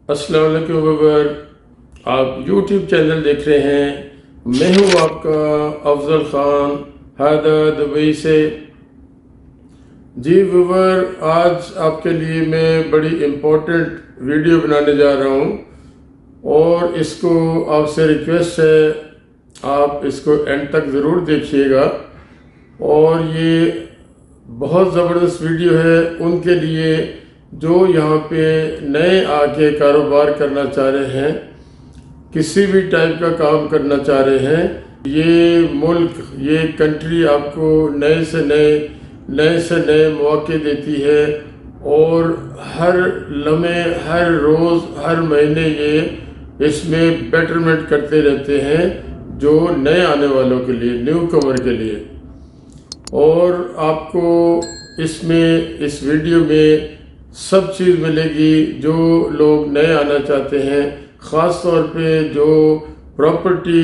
السلام علیکم ویور، آپ یوٹیوب چینل دیکھ رہے ہیں۔ میں ہوں آپ کا افضل خان حیدر دبئی سے۔ جی ویور، آج آپ کے لیے میں بڑی امپورٹنٹ ویڈیو بنانے جا رہا ہوں اور اس کو آپ سے ریکویسٹ ہے آپ اس کو اینڈ تک ضرور دیکھیے گا، اور یہ بہت زبردست ویڈیو ہے ان کے لیے جو یہاں پہ نئے آ کے کاروبار کرنا چاہ رہے ہیں، کسی بھی ٹائپ کا کام کرنا چاہ رہے ہیں۔ یہ ملک، یہ کنٹری آپ کو نئے سے نئے مواقع دیتی ہے، اور ہر لمحے، ہر روز، ہر مہینے یہ اس میں بیٹرمنٹ کرتے رہتے ہیں جو نئے آنے والوں کے لیے، نیو کمر کے لیے۔ اور آپ کو اس ویڈیو میں سب چیز ملے گی جو لوگ نئے آنا چاہتے ہیں، خاص طور پہ جو پراپرٹی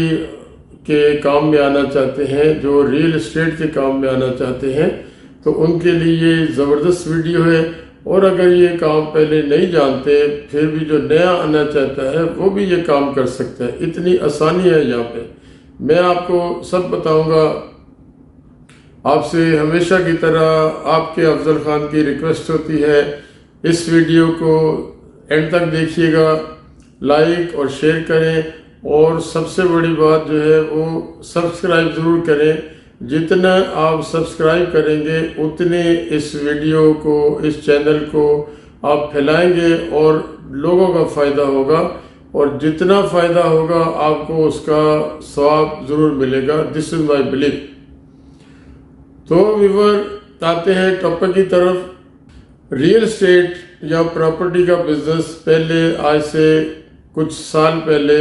کے کام میں آنا چاہتے ہیں، جو ریل اسٹیٹ کے کام میں آنا چاہتے ہیں، تو ان کے لیے یہ زبردست ویڈیو ہے۔ اور اگر یہ کام پہلے نہیں جانتے، پھر بھی جو نیا آنا چاہتا ہے وہ بھی یہ کام کر سکتا ہے۔ اتنی آسانی ہے یہاں پہ، میں آپ کو سب بتاؤں گا۔ آپ سے ہمیشہ کی طرح آپ کے افضل خان کی ریکویسٹ ہوتی ہے، اس ویڈیو کو اینڈ تک دیکھیے گا، لائک اور شیئر کریں، اور سب سے بڑی بات جو ہے وہ سبسکرائب ضرور کریں۔ جتنا آپ سبسکرائب کریں گے اتنے اس ویڈیو کو، اس چینل کو آپ پھیلائیں گے اور لوگوں کا فائدہ ہوگا، اور جتنا فائدہ ہوگا آپ کو اس کا ثواب ضرور ملے گا۔ دس از مائی بلیف۔ تو ویور، آتے ہیں ٹاپک کی طرف۔ ریل اسٹیٹ یا پراپرٹی کا بزنس پہلے، آج سے کچھ سال پہلے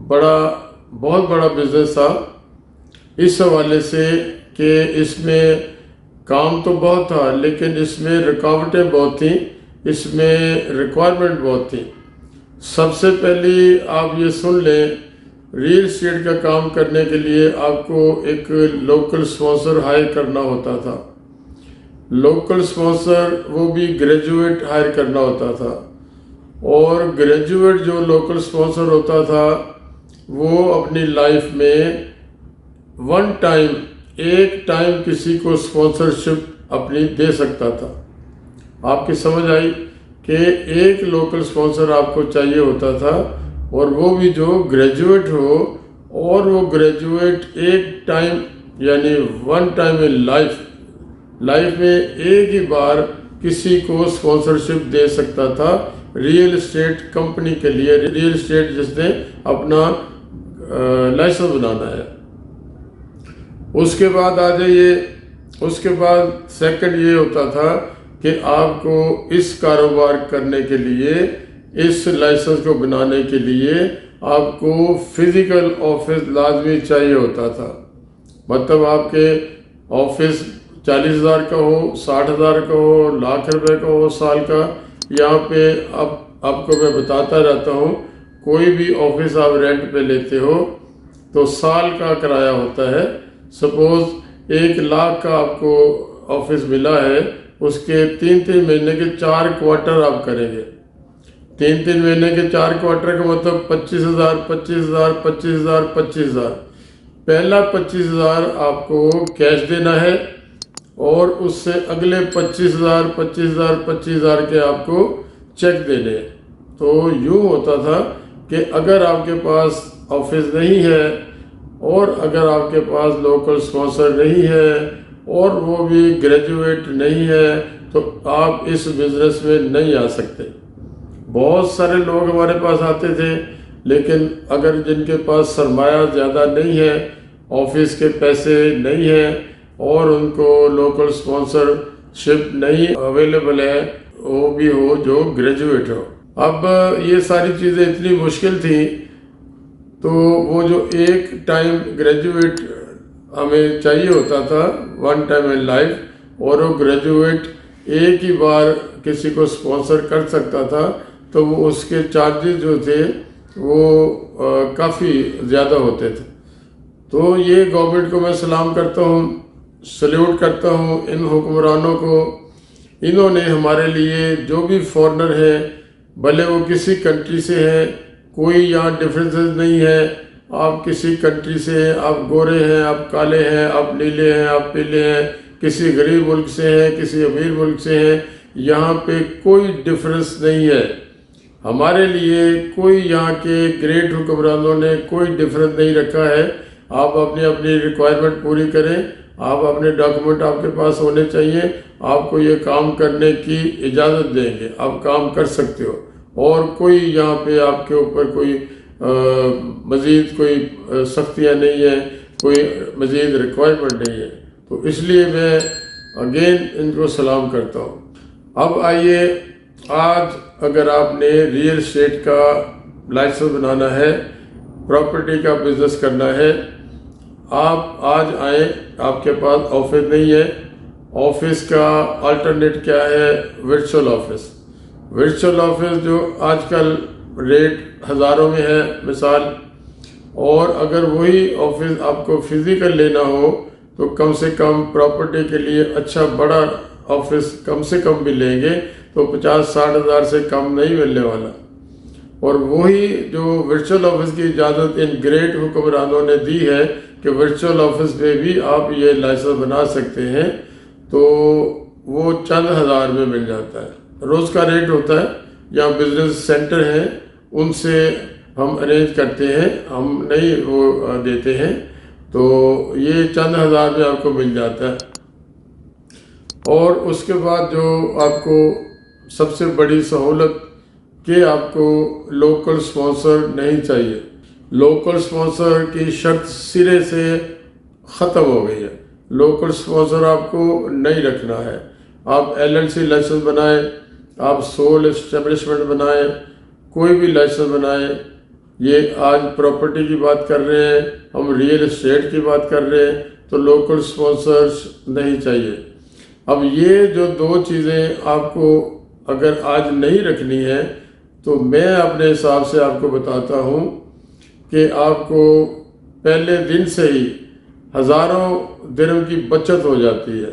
بہت بڑا بزنس تھا، اس حوالے سے کہ اس میں کام تو بہت تھا لیکن اس میں رکاوٹیں بہت تھیں، اس میں ریکوائرمنٹ بہت تھی۔ سب سے پہلی آپ یہ سن لیں، ریل اسٹیٹ کا کام کرنے کے لیے آپ کو ایک لوکل سپانسر ہائر کرنا ہوتا تھا۔ لوکل سپانسر وہ بھی گریجویٹ ہائر کرنا ہوتا تھا، اور گریجویٹ جو لوکل سپانسر ہوتا تھا وہ اپنی لائف میں ایک ٹائم کسی کو سپانسرشپ اپنی دے سکتا تھا۔ آپ کی سمجھ آئی کہ ایک لوکل سپانسر آپ کو چاہیے ہوتا تھا، اور وہ بھی جو گریجویٹ ہو، اور وہ گریجویٹ ایک ٹائم، یعنی ون ٹائم ان لائف میں ایک ہی بار کسی کو سپانسرشپ دے سکتا تھا ریل اسٹیٹ کمپنی کے لیے، ریل اسٹیٹ جس نے اپنا لائسنس بنانا ہے۔ اس کے بعد آ جائیے، اس کے بعد سیکنڈ یہ ہوتا تھا کہ آپ کو اس کاروبار کرنے کے لیے، اس لائسنس کو بنانے کے لیے آپ کو فزیکل آفس لازمی چاہیے ہوتا تھا۔ مطلب آپ کے آفس 40,000 کا ہو، 60,000 کا ہو، لاکھ روپے کا ہو سال کا۔ یہاں پہ آپ کو میں بتاتا رہتا ہوں، کوئی بھی آفس آپ رینٹ پہ لیتے ہو تو سال کا کرایہ ہوتا ہے۔ سپوز 1,00,000 کا آپ کو آفس ملا ہے، اس کے 3 مہینے کے 4 کوارٹر آپ کریں گے۔ 3 مہینے کے 4 کوارٹر کا مطلب 25,000، 25,000، 25,000، 25,000۔ پہلا 25,000 آپ کو کیش دینا ہے، اور اس سے اگلے 25,000، 25,000، 25,000 کے آپ کو چیک دینے ہیں۔ تو یوں ہوتا تھا کہ اگر آپ کے پاس آفس نہیں ہے، اور اگر آپ کے پاس لوکل سپانسر نہیں ہے، اور وہ بھی گریجویٹ نہیں ہے، تو آپ اس بزنس میں نہیں آ سکتے۔ بہت سارے لوگ ہمارے پاس آتے تھے، لیکن اگر جن کے پاس سرمایہ زیادہ نہیں ہے، آفس کے پیسے نہیں ہیں، اور ان کو لوکل سپانسر شپ نہیں اویلیبل ہے، وہ بھی ہو جو گریجویٹ ہو۔ اب یہ ساری چیزیں اتنی مشکل تھیں، تو وہ جو ایک ٹائم گریجویٹ ہمیں چاہیے ہوتا تھا، ون ٹائم ان لائف، اور وہ گریجویٹ ایک ہی بار کسی کو سپانسر کر سکتا تھا، تو وہ اس کے چارجز جو تھے وہ کافی زیادہ ہوتے تھے۔ تو یہ گورنمنٹ کو میں سلام کرتا ہوں، سلیوٹ کرتا ہوں ان حکمرانوں کو۔ انہوں نے ہمارے لیے، جو بھی فورنر ہیں، بھلے وہ کسی کنٹری سے ہے، کوئی یہاں ڈفرینسز نہیں ہے. آپ کسی کنٹری سے ہیں، آپ گورے ہیں، آپ کالے ہیں، آپ نیلے ہیں، آپ پیلے ہیں، کسی غریب ملک سے ہیں، کسی امیر ملک سے ہیں، یہاں پہ کوئی ڈفرینس نہیں ہے. ہمارے لیے کوئی یہاں کے گریٹ حکمرانوں نے کوئی ڈفرینس نہیں رکھا ہے. آپ اپنی اپنی ریکوائرمنٹ پوری کریں، آپ اپنے ڈاکومنٹ آپ کے پاس ہونے چاہیے، آپ کو یہ کام کرنے کی اجازت دیں گے، آپ کام کر سکتے ہو، اور کوئی یہاں پہ آپ کے اوپر کوئی مزید کوئی سختیاں نہیں ہیں، کوئی مزید ریکوائرمنٹ نہیں ہے. تو اس لیے میں اگین ان کو سلام کرتا ہوں. اب آئیے، آج اگر آپ نے ریئل اسٹیٹ کا لائسنس بنانا ہے، پراپرٹی کا بزنس کرنا ہے، آپ آج آئیں. آپ کے پاس آفس نہیں ہے. آفس کا الٹرنیٹ کیا ہے؟ Virtual office. ورچوئل آفس جو آج کل ریٹ ہزاروں میں ہے مثال، اور اگر وہی آفس آپ کو فزیکل لینا ہو تو کم سے کم پراپرٹی کے لیے اچھا بڑا آفس کم سے کم بھی لیں گے تو 50-60 ہزار سے کم نہیں ملنے والا. اور وہی جو ورچوئل آفس کی اجازت ان گریٹ حکمرانوں نے دی ہے کہ ورچوئل آفس میں بھی آپ یہ لائسنس بنا سکتے ہیں، تو وہ چند ہزار میں مل جاتا ہے. روز کا ریٹ ہوتا ہے. یہاں بزنس سینٹر ہیں، ان سے ہم ارینج کرتے ہیں، ہم نہیں وہ دیتے ہیں، تو یہ چند ہزار میں آپ کو مل جاتا ہے. اور اس کے بعد جو آپ کو سب سے بڑی سہولت کہ آپ کو لوکل سپانسر نہیں چاہیے. لوکل سپانسر کی شرط سرے سے ختم ہو گئی ہے. لوکل سپانسر آپ کو نہیں رکھنا ہے. آپ LLC لائسنس بنائیں، آپ سول اسٹیبلشمنٹ بنائیں، کوئی بھی لائسنس بنائیں. یہ آج پراپرٹی کی بات کر رہے ہیں، ہم ریئل اسٹیٹ کی بات کر رہے ہیں، تو لوکل سپانسرز نہیں چاہیے. اب یہ جو دو چیزیں آپ کو اگر آج نہیں رکھنی ہے تو میں اپنے حساب سے آپ کو بتاتا ہوں کہ آپ کو پہلے دن سے ہی ہزاروں درہم کی بچت ہو جاتی ہے.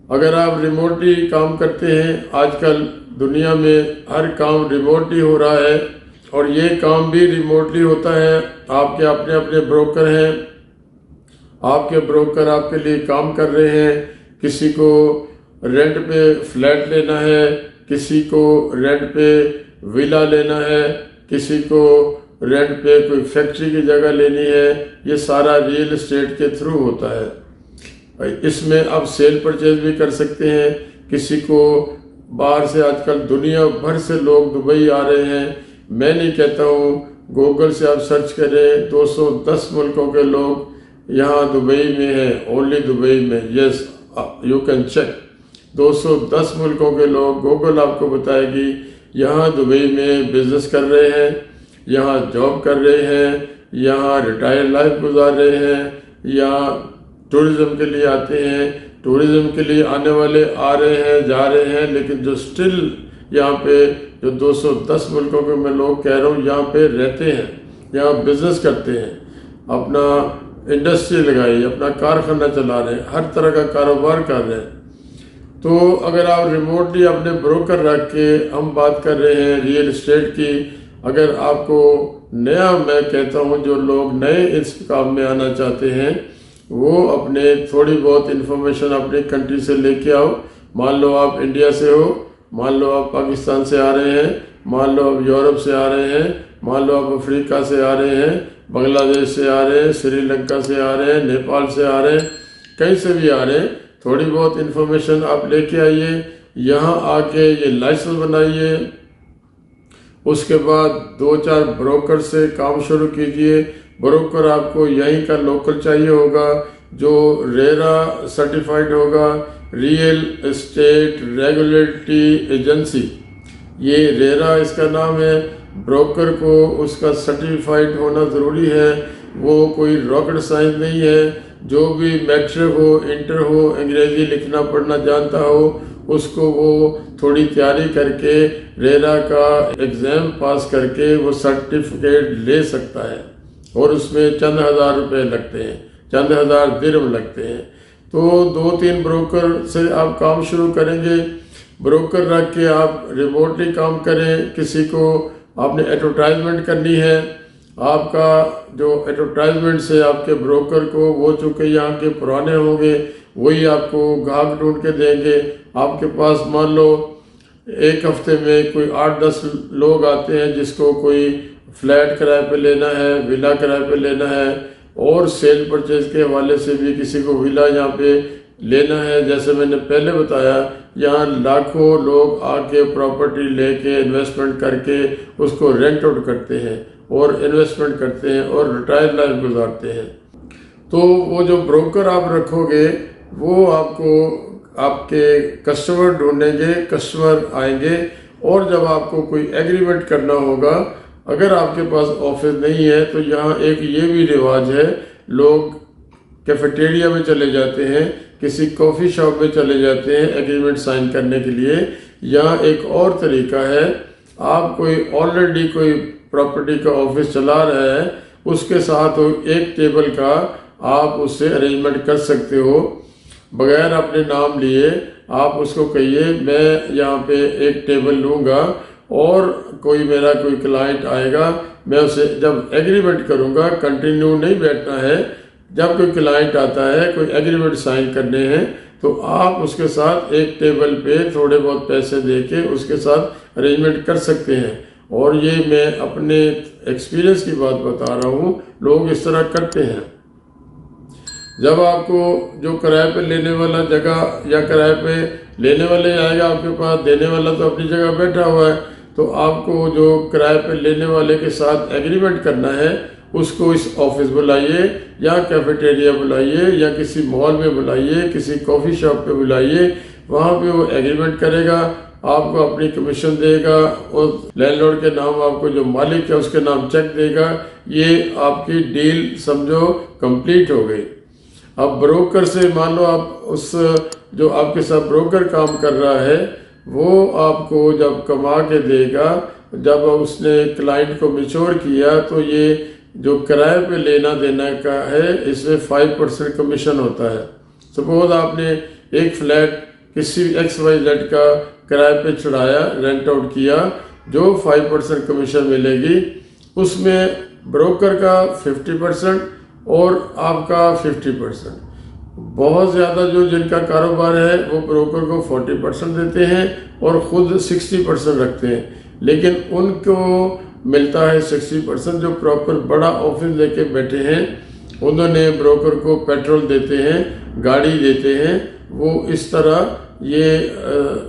اگر آپ ریموٹلی کام کرتے ہیں، آج کل دنیا میں ہر کام ریموٹلی ہو رہا ہے، اور یہ کام بھی ریموٹلی ہوتا ہے. آپ کے اپنے اپنے بروکر ہیں، آپ کے بروکر آپ کے لیے کام کر رہے ہیں. کسی کو رینٹ پہ فلیٹ لینا ہے، کسی کو رینٹ پہ ویلا لینا ہے، کسی کو رینٹ پہ کوئی فیکٹری کی جگہ لینی ہے. یہ سارا ریئل اسٹیٹ کے تھرو ہوتا ہے. اس میں آپ سیل پرچیز بھی کر سکتے ہیں. کسی کو باہر سے آج کل دنیا بھر سے لوگ دبئی آ رہے ہیں. میں نہیں کہتا ہوں، گوگل سے آپ سرچ کریں، 210 ملکوں کے لوگ یہاں دبئی میں ہیں، اونلی دبئی میں. یس، یو کین چیک. 210 ملکوں کے لوگ، گوگل آپ کو بتائے گی، یہاں دبئی میں بزنس کر رہے ہیں، یہاں جاب کر رہے ہیں، یہاں ریٹائر لائف گزار رہے ہیں، یہاں ٹورزم کے لیے آتے ہیں. ٹورزم کے لیے آنے والے آ رہے ہیں، جا رہے ہیں، لیکن جو سٹل یہاں پہ جو 210 ملکوں کے میں لوگ کہہ رہا ہوں یہاں پہ رہتے ہیں، یہاں بزنس کرتے ہیں، اپنا انڈسٹری لگائی، اپنا کارخانہ چلا رہے ہیں، ہر طرح کا کاروبار کر رہے ہیں. تو اگر آپ ریموٹلی اپنے بروکر رکھ کے، ہم بات کر رہے ہیں ریئل اسٹیٹ کی، اگر آپ کو نیا، میں کہتا ہوں جو لوگ نئے اس کام میں آنا چاہتے ہیں وہ اپنے تھوڑی بہت انفارمیشن اپنی کنٹری سے لے کے آؤ. مان لو آپ انڈیا سے ہو، مان لو آپ پاکستان سے آ رہے ہیں، مان لو آپ یورپ سے آ رہے ہیں، مان لو آپ افریقہ سے آ رہے ہیں، بنگلہ دیش سے آ رہے ہیں، سری لنکا سے آ رہے ہیں، نیپال سے آ رہے ہیں، کہیں سے بھی آ رہے ہیں. تھوڑی بہت انفارمیشن آپ لے کے آئیے، یہاں آ کے یہ لائسنس بنائیے. اس کے بعد 2-4 بروکر سے کام شروع کیجئے. بروکر آپ کو یہیں کا لوکل چاہیے ہوگا جو ریرا سرٹیفائڈ ہوگا، ریئل اسٹیٹ ریگولیٹری ایجنسی. یہ ریرا اس کا نام ہے. بروکر کو اس کا سرٹیفائڈ ہونا ضروری ہے. وہ کوئی راکٹ سائنس نہیں ہے. جو بھی میٹرک ہو، انٹر ہو، انگریزی لکھنا پڑھنا جانتا ہو، اس کو وہ تھوڑی تیاری کر کے ریرا کا ایگزام پاس کر کے وہ سرٹیفکیٹ لے سکتا ہے. اور اس میں چند ہزار روپے لگتے ہیں، چند ہزار درہم لگتے ہیں. تو 2-3 بروکر سے آپ کام شروع کریں گے. بروکر رکھ کے آپ ریموٹلی کام کریں. کسی کو آپ نے ایڈورٹائزمنٹ کرنی ہے، آپ کا جو ایڈورٹائزمنٹ سے آپ کے بروکر کو، وہ چونکہ یہاں کے پرانے ہوں گے، وہی آپ کو گاہک ڈھونڈ کے دیں گے. آپ کے پاس مان لو ایک ہفتے میں کوئی 8-10 لوگ آتے ہیں جس کو کوئی فلیٹ کرائے پہ لینا ہے، ولا کرائے پہ لینا ہے، اور سیل پرچیز کے حوالے سے بھی کسی کو ولا یہاں پہ لینا ہے. جیسے میں نے پہلے بتایا، یہاں لاکھوں لوگ آ کے پراپرٹی لے کے انویسٹمنٹ کر کے اس کو رینٹ آؤٹ کرتے ہیں اور انویسٹمنٹ کرتے ہیں اور ریٹائر لائف گزارتے ہیں. تو وہ جو بروکر آپ رکھو گے وہ آپ کو آپ کے کسٹمر ڈھونڈیں گے، کسٹمر آئیں گے. اور جب آپ کو کوئی ایگریمنٹ کرنا ہوگا، اگر آپ کے پاس آفس نہیں ہے تو یہاں ایک یہ بھی رواج ہے، لوگ کیفیٹیریا میں چلے جاتے ہیں، کسی کافی شاپ میں چلے جاتے ہیں ایگریمنٹ سائن کرنے کے لیے. یہاں ایک اور طریقہ ہے، آپ کوئی آلریڈی کوئی پراپرٹی کا آفس چلا رہا ہے، اس کے ساتھ ایک ٹیبل کا آپ اس سے ارینجمنٹ کر سکتے ہو بغیر اپنے نام لیے. آپ اس کو کہیے میں یہاں پہ ایک ٹیبل لوں گا اور کوئی میرا کوئی کلائنٹ آئے گا، میں اسے جب ایگریمنٹ کروں گا، کنٹینیو نہیں بیٹھنا ہے. جب کوئی کلائنٹ آتا ہے، کوئی ایگریمنٹ سائن کرنے ہیں، تو آپ اس کے ساتھ ایک ٹیبل پہ تھوڑے بہت پیسے دے کے اس کے ساتھ ارینجمنٹ کر سکتے ہیں. اور یہ میں اپنے ایکسپیرینس کی بات بتا رہا ہوں، لوگ اس طرح کرتے ہیں. جب آپ کو جو کرائے پہ لینے والا جگہ یا کرائے پہ لینے والے آئے گا آپ کے پاس، دینے والا تو اپنی جگہ بیٹھا ہوا ہے، تو آپ کو جو کرائے پہ لینے والے کے ساتھ ایگریمنٹ کرنا ہے، اس کو اس آفس بلائیے یا کیفیٹیریا بلائیے یا کسی مال میں بلائیے، کسی کافی شاپ پہ بلائیے. وہاں پہ وہ ایگریمنٹ کرے گا، آپ کو اپنی کمیشن دے گا، اور لینڈ لارڈ کے نام آپ کو جو مالک ہے اس کے نام چیک دے گا. یہ آپ کی ڈیل سمجھو کمپلیٹ ہو گئی. اب بروکر سے مان لو آپ اس جو آپ کے ساتھ بروکر کام کر رہا ہے، وہ آپ کو جب کما کے دے گا، جب اس نے کلائنٹ کو میچور کیا، تو یہ جو کرائے پہ لینا دینا کا ہے، اس میں 5% کمیشن ہوتا ہے. سپوز آپ نے ایک فلیٹ کسی XYZ کا کرائے پہ چڑھایا، رینٹ آؤٹ کیا، جو 5% کمیشن ملے گی، اس میں بروکر کا 50% اور آپ کا 50%. بہت زیادہ جو جن کا کاروبار ہے وہ بروکر کو 40% دیتے ہیں اور خود 60% رکھتے ہیں. لیکن ان کو ملتا ہے 60% جو پراپر بڑا آفس لے کے بیٹھے ہیں. انہوں نے بروکر کو پیٹرول دیتے ہیں، گاڑی دیتے ہیں. وہ اس طرح یہ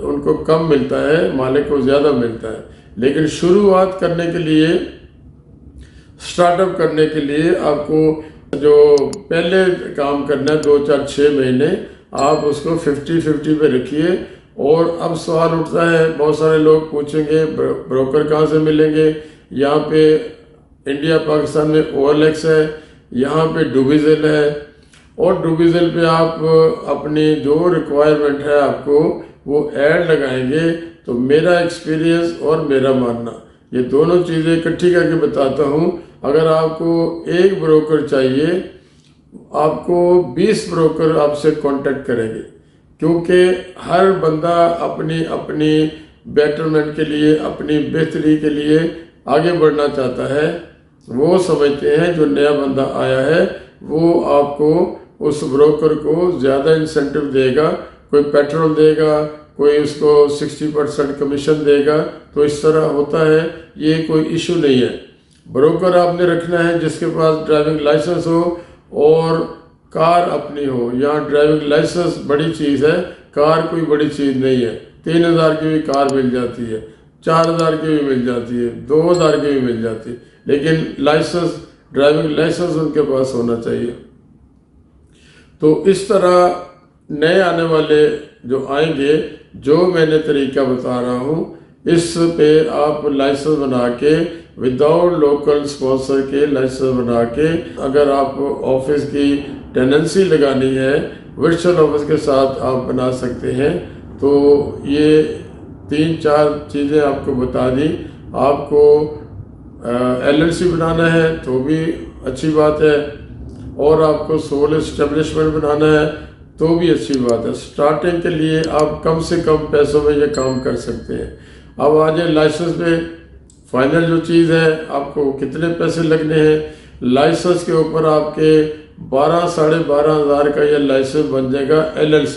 ان کو کم ملتا ہے، مالک کو زیادہ ملتا ہے. لیکن شروعات کرنے کے لیے، سٹارٹ اپ کرنے کے لیے آپ کو جو پہلے کام کرنا ہے 2-4-6 مہینے، آپ اس کو 50-50 پہ رکھیے. اور اب سوال اٹھتا ہے، بہت سارے لوگ پوچھیں گے بروکر کہاں سے ملیں گے؟ یہاں پہ انڈیا پاکستان میں OLX ہے، یہاں پہ ڈوبیزل ہے، اور ڈوبیزل پہ آپ اپنی جو ریکوائرمنٹ ہے آپ کو وہ ایڈ لگائیں گے. تو میرا ایکسپیرینس اور میرا ماننا، یہ دونوں چیزیں اکٹھی کر کے بتاتا ہوں. اگر آپ کو ایک بروکر چاہیے، آپ کو 20 بروکر آپ سے کانٹیکٹ کریں گے، کیونکہ ہر بندہ اپنی بیٹرمنٹ کے لیے، اپنی بہتری کے لیے آگے بڑھنا چاہتا ہے. وہ سمجھتے ہیں جو نیا بندہ آیا ہے وہ آپ کو اس بروکر کو زیادہ انسینٹو دے گا، کوئی پیٹرول دے گا، کوئی اس کو 60% کمیشن دے گا. تو اس طرح ہوتا ہے، یہ کوئی ایشو نہیں ہے. بروکر آپ نے رکھنا ہے جس کے پاس ڈرائیونگ لائسنس ہو اور کار اپنی ہو. یہاں ڈرائیونگ لائسنس بڑی چیز ہے، کار کوئی بڑی چیز نہیں ہے. 3000 کی بھی کار مل جاتی ہے، 4000 کی بھی مل جاتی ہے، 2000 کی بھی مل جاتی ہے. لیکن لائسنس، ڈرائیونگ لائسنس ان کے پاس ہونا چاہیے. تو اس طرح نئے آنے والے جو آئیں گے، جو میں نے طریقہ بتا رہا ہوں، اس پہ آپ لائسنس بنا کے، وداؤٹ لوکل اسپانسر کے لائسنس بنا کے، اگر آپ آفس کی ٹیننسی لگانی ہے، ورچوئل آفس کے ساتھ آپ بنا سکتے ہیں. تو یہ 3-4 چیزیں آپ کو بتا دیں. آپ کو LLC بنانا ہے تو بھی اچھی بات ہے، اور آپ کو سول اسٹیبلشمنٹ بنانا ہے تو بھی اچھی بات ہے. سٹارٹنگ کے لیے آپ کم سے کم پیسوں میں یہ کام کر سکتے ہیں. اب آ جائیں لائسنس پہ. فائنل جو چیز ہے آپ کو کتنے پیسے لگنے ہیں. لائسنس کے اوپر آپ کے 12,500 کا یہ لائسنس بن جائے گا LLC.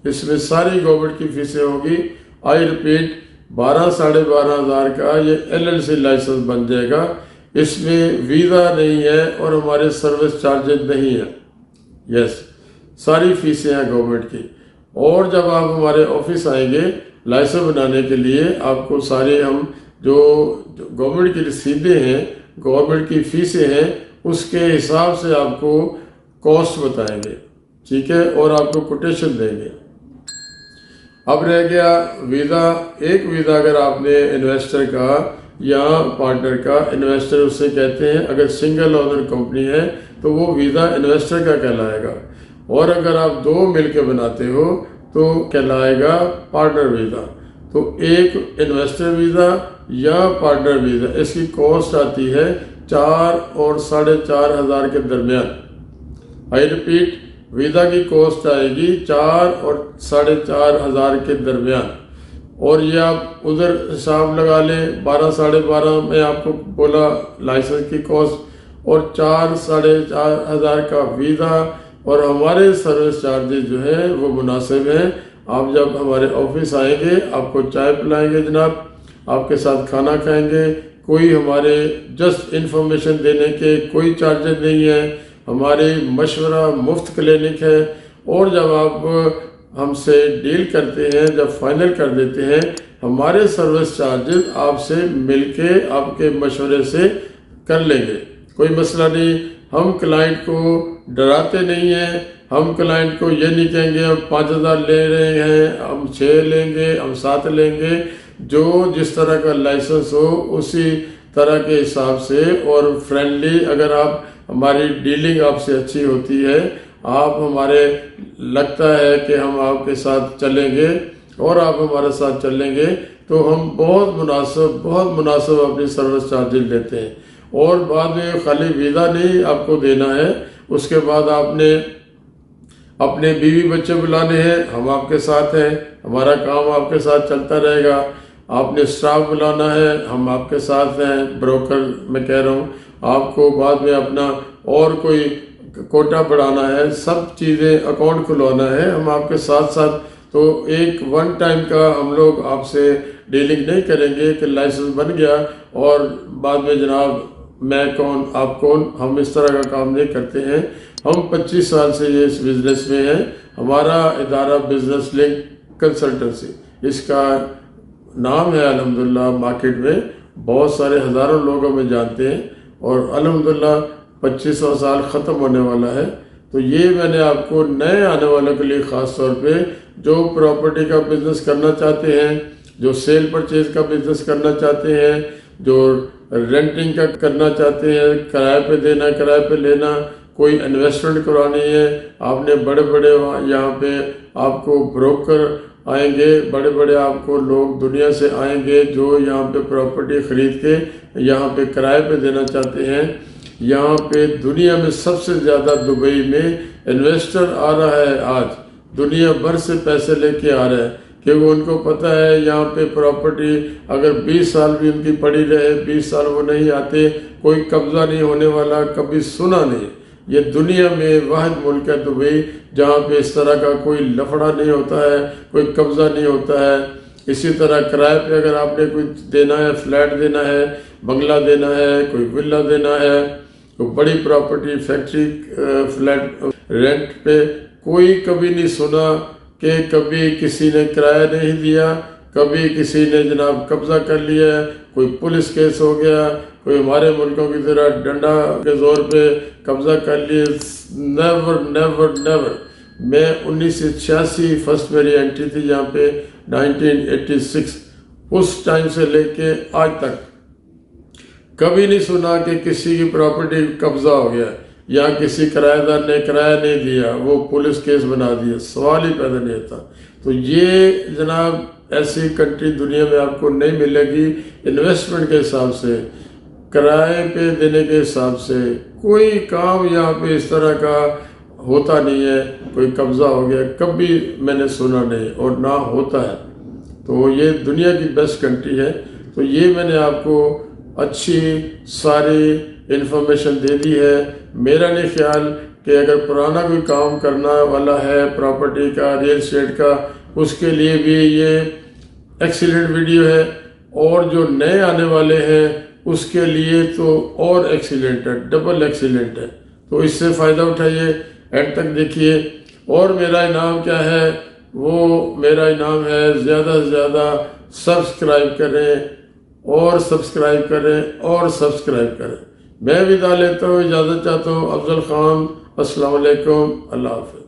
اس میں ساری گورنمنٹ کی فیسیں ہوگی. آئی ریپیٹ 12,500 کا یہ LLC لائسنس بن جائے گا. اس میں ویزا نہیں ہے اور ہمارے سروس چارجز نہیں ہیں. یس ساری فیسیں ہیں گورنمنٹ کی. اور جب آپ ہمارے آفس آئیں گے لائسنس بنانے کے لیے آپ کو سارے ہم جو گورنمنٹ کی رسیدیں ہیں گورنمنٹ کی فیسیں ہیں اس کے حساب سے آپ کو کاسٹ بتائیں گے. ٹھیک ہے. اور آپ کو کوٹیشن دیں گے. اب رہ گیا ویزا. ایک ویزا اگر آپ نے انویسٹر کا یا پارٹنر کا. انویسٹر اسے کہتے ہیں اگر سنگل اونر کمپنی ہے تو وہ ویزا انویسٹر کا کہلائے گا. اور اگر آپ دو مل کے بناتے ہو تو کہلائے گا پارٹنر ویزا. تو ایک انویسٹر ویزا یا پارٹنر ویزا اس کی کاسٹ آتی ہے 4 اور 4,500 کے درمیان. آئی ریپیٹ ویزا کی کاسٹ آئے گی 4 اور 4,500 کے درمیان. اور یہ آپ ادھر حساب لگا لیں 12,500 میں آپ کو بولا لائسنس کی کاسٹ اور 4,500 کا ویزا. اور ہمارے سروس چارجز جو ہے وہ مناسب ہیں. آپ جب ہمارے آفس آئیں گے آپ کو چائے پلائیں گے جناب. آپ کے ساتھ کھانا کھائیں گے. کوئی ہمارے جسٹ انفارمیشن دینے کے کوئی چارجز نہیں ہے. ہماری مشورہ مفت کلینک ہے. اور جب آپ ہم سے ڈیل کرتے ہیں جب فائنل کر دیتے ہیں ہمارے سروس چارجز آپ سے مل کے آپ کے مشورے سے کر لیں گے. کوئی مسئلہ نہیں. ہم کلائنٹ کو ڈراتے نہیں ہیں. ہم کلائنٹ کو یہ نہیں کہیں گے ہم 5,000 لے رہے ہیں ہم 6 لیں گے ہم 7 لیں گے. جو جس طرح کا لائسنس ہو اسی طرح کے حساب سے اور فرینڈلی. اگر آپ ہماری ڈیلنگ آپ سے اچھی ہوتی ہے آپ ہمارے لگتا ہے کہ ہم آپ کے ساتھ چلیں گے اور آپ ہمارے ساتھ چلیں گے تو ہم بہت مناسب اپنی سروس چارجز لیتے ہیں. اور بعد میں خالی ویزا نہیں آپ کو دینا ہے. اس کے بعد آپ نے اپنے بیوی بچے بلانے ہیں. ہم آپ کے ساتھ ہیں. ہمارا کام آپ کے ساتھ چلتا رہے گا. آپ نے اسٹاف بلانا ہے. ہم آپ کے ساتھ ہیں. بروکر میں کہہ رہا ہوں آپ کو بعد میں اپنا اور کوئی کوٹا بڑھانا ہے سب چیزیں اکاؤنٹ کھلوانا ہے ہم آپ کے ساتھ ساتھ. تو ایک ون ٹائم کا ہم لوگ آپ سے ڈیلنگ نہیں کریں گے کہ لائسنس بن گیا اور بعد میں جناب میں کون آپ کون. ہم اس طرح کا کام نہیں کرتے ہیں. ہم 25 سال سے یہ اس بزنس میں ہیں. ہمارا ادارہ بزنس لنک کنسلٹنسی اس کا نام ہے. الحمدللہ مارکیٹ میں بہت سارے ہزاروں لوگ ہمیں جانتے ہیں اور الحمدللہ 2500 سال ختم ہونے والا ہے. تو یہ میں نے آپ کو نئے آنے والوں کے لیے خاص طور پہ جو پراپرٹی کا بزنس کرنا چاہتے ہیں جو سیل پرچیز کا بزنس کرنا چاہتے ہیں جو رینٹنگ کا کرنا چاہتے ہیں کرائے پہ دینا کرائے پہ لینا کوئی انویسٹمنٹ کرانی ہے. آپ نے بڑے یہاں پہ آپ کو بروکر آئیں گے. بڑے آپ کو لوگ دنیا سے آئیں گے جو یہاں پہ پراپرٹی خرید کے یہاں پہ کرائے پہ دینا چاہتے ہیں. یہاں پہ دنیا میں سب سے زیادہ دبئی میں انویسٹر آ رہا ہے. آج دنیا بھر سے پیسے لے کے آ رہا ہے کہ وہ ان کو پتہ ہے یہاں پہ پراپرٹی اگر 20 سال بھی ان کی پڑی رہے 20 سال وہ نہیں آتے کوئی قبضہ نہیں ہونے والا. کبھی سنا نہیں. یہ دنیا میں واحد ملک ہے دبئی جہاں پہ اس طرح کا کوئی لفڑا نہیں ہوتا ہے کوئی قبضہ نہیں ہوتا ہے. اسی طرح کرائے پہ اگر آپ نے کوئی دینا ہے فلیٹ دینا ہے بنگلہ دینا ہے کوئی ولا دینا ہے کوئی بڑی پراپرٹی فیکٹری فلیٹ رینٹ پہ کوئی کبھی نہیں سنا کہ کبھی کسی نے کرایہ نہیں دیا کبھی کسی نے جناب قبضہ کر لیا کوئی پولیس کیس ہو گیا کوئی ہمارے ملکوں کی طرح ڈنڈا کے زور پہ قبضہ کر لیے. نیور. میں 1986 فرسٹ میری انٹری تھی یہاں پہ 1986 اس ٹائم سے لے کے آج تک کبھی نہیں سنا کہ کسی کی پراپرٹی قبضہ ہو گیا یا کسی کرایہ دار نے کرایہ نہیں دیا وہ پولیس کیس بنا دیا. سوال ہی پیدا نہیں ہوتا. تو یہ جناب ایسی کنٹری دنیا میں آپ کو نہیں ملے گی. انویسٹمنٹ کے حساب سے کرائے پہ دینے کے حساب سے کوئی کام یہاں پہ اس طرح کا ہوتا نہیں ہے، کوئی قبضہ ہو گیا، کبھی میں نے سنا نہیں اور نہ ہوتا ہے۔ تو یہ دنیا کی بیسٹ کنٹری ہے۔ تو یہ میں نے آپ کو اچھی ساری انفارمیشن دے دی ہے۔ میرا نہیں خیال کہ اگر پرانا کوئی کام کرنا والا ہے پراپرٹی کا، ریل اسٹیٹ کا، اس کے لیے بھی یہ ایکسیلنٹ ویڈیو ہے، اور جو نئے آنے والے ہیں اس کے لیے تو اور ایکسیلنٹ ہے، ڈبل ایکسیلنٹ ہے۔ تو اس سے فائدہ اٹھائیے، اینڈ تک دیکھیے۔ اور میرا انعام کیا ہے؟ وہ میرا انعام ہے زیادہ سے زیادہ سبسکرائب کریں اور سبسکرائب کریں اور سبسکرائب کریں۔ میں ودا لیتا ہوں، اجازت چاہتا ہوں۔ افضل خان، السلام علیکم، اللہ حافظ۔